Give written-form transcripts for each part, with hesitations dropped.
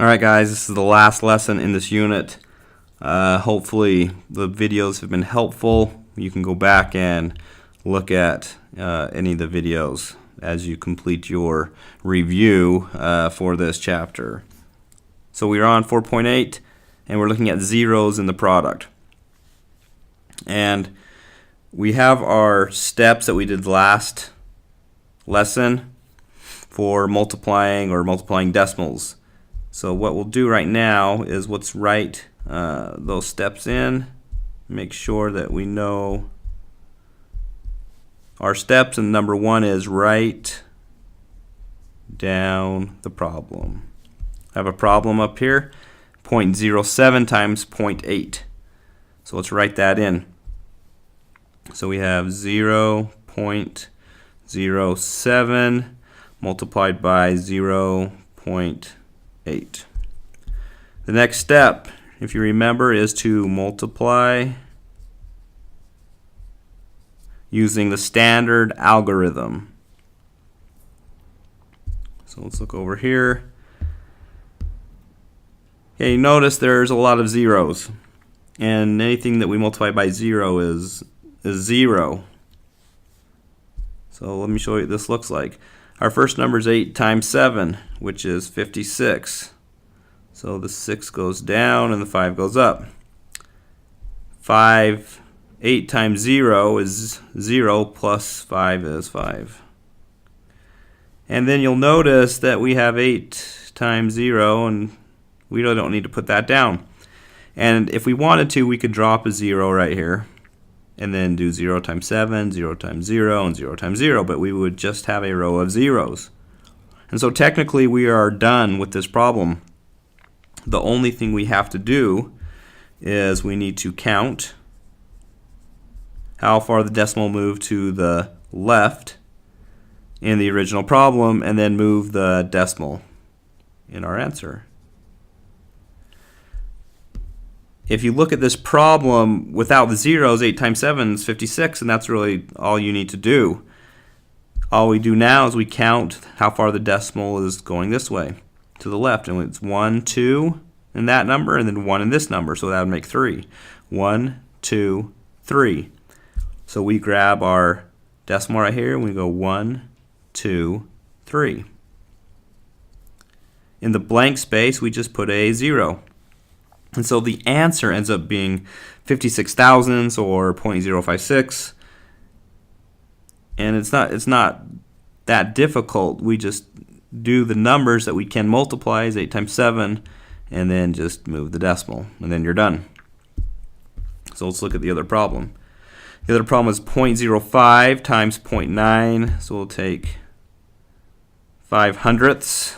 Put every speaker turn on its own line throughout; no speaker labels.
Alright guys, this is the last lesson in this unit. Hopefully the videos have been helpful. You can go back and look at any of the videos as you complete your review for this chapter. So we're on 4.8 and we're looking at zeros in the product. And we have our steps that we did last lesson for multiplying or multiplying decimals. So what we'll do right now is let's write those steps in, make sure that we know our steps, and number one is write down the problem. I have a problem up here, 0.07 times 0.8. So let's write that in. So we have 0.07 multiplied by 0.8. The next step, if you remember, is to multiply using the standard algorithm. So let's look over here. Okay, notice there's a lot of zeros, and anything that we multiply by 0 is 0. So let me show you what this looks like. Our first number is 8 times 7, which is 56. So the 6 goes down and the 5 goes up. 8 times 0 is 0 plus 5 is 5. And then you'll notice that we have 8 times 0, and we really don't need to put that down. And if we wanted to, we could drop a 0 right here and then do 0 times 7, 0 times 0, and 0 times 0, but we would just have a row of zeros. And so technically we are done with this problem. The only thing we have to do is we need to count how far the decimal moved to the left in the original problem and then move the decimal in our answer. If you look at this problem without the zeros, 8 times 7 is 56, and that's really all you need to do. All we do now is we count how far the decimal is going this way, to the left, and it's 1, 2 in that number, and then 1 in this number, so that would make 3. 1, 2, 3. So we grab our decimal right here, and we go 1, 2, 3. In the blank space, we just put a 0. And so the answer ends up being 56 thousandths or 0.056. And it's not that difficult. We just do the numbers that we can multiply as 8 times 7 and then just move the decimal, and then you're done. So let's look at the other problem. The other problem is 0.05 times 0.9. So we'll take 5 hundredths.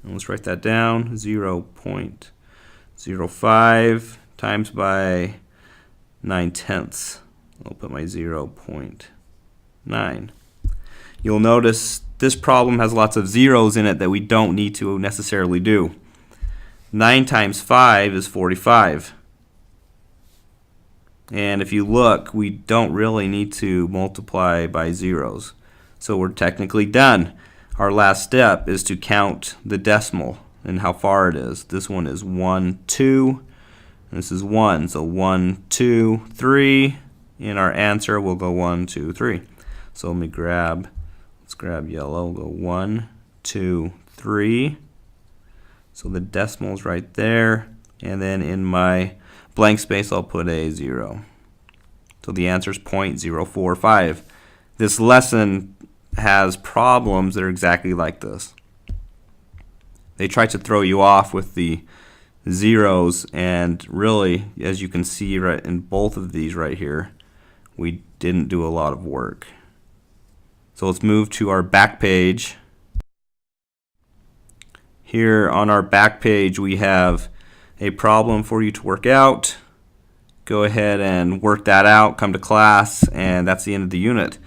And let's write that down. 0.05 times by 9 tenths. I'll put my 0.9. You'll notice this problem has lots of zeros in it that we don't need to necessarily do. 9 times 5 is 45. And if you look, we don't really need to multiply by zeros. So we're technically done. Our last step is to count the decimal and how far it is. This one is 1, 2, and this is 1. So 1, 2, 3. In our answer, we'll go 1, 2, 3. So let's grab yellow. We'll go 1, 2, 3. So the decimal is right there. And then in my blank space, I'll put a 0. So the answer is 0.045. This lesson has problems that are exactly like this. They try to throw you off with the zeros, and really, as you can see right in both of these right here, we didn't do a lot of work. So let's move to our back page. Here on our back page we have a problem for you to work out. Go ahead and work that out, come to class, and that's the end of the unit.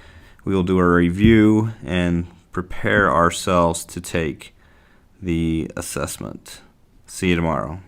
We will do a review and prepare ourselves to take the assessment. See you tomorrow.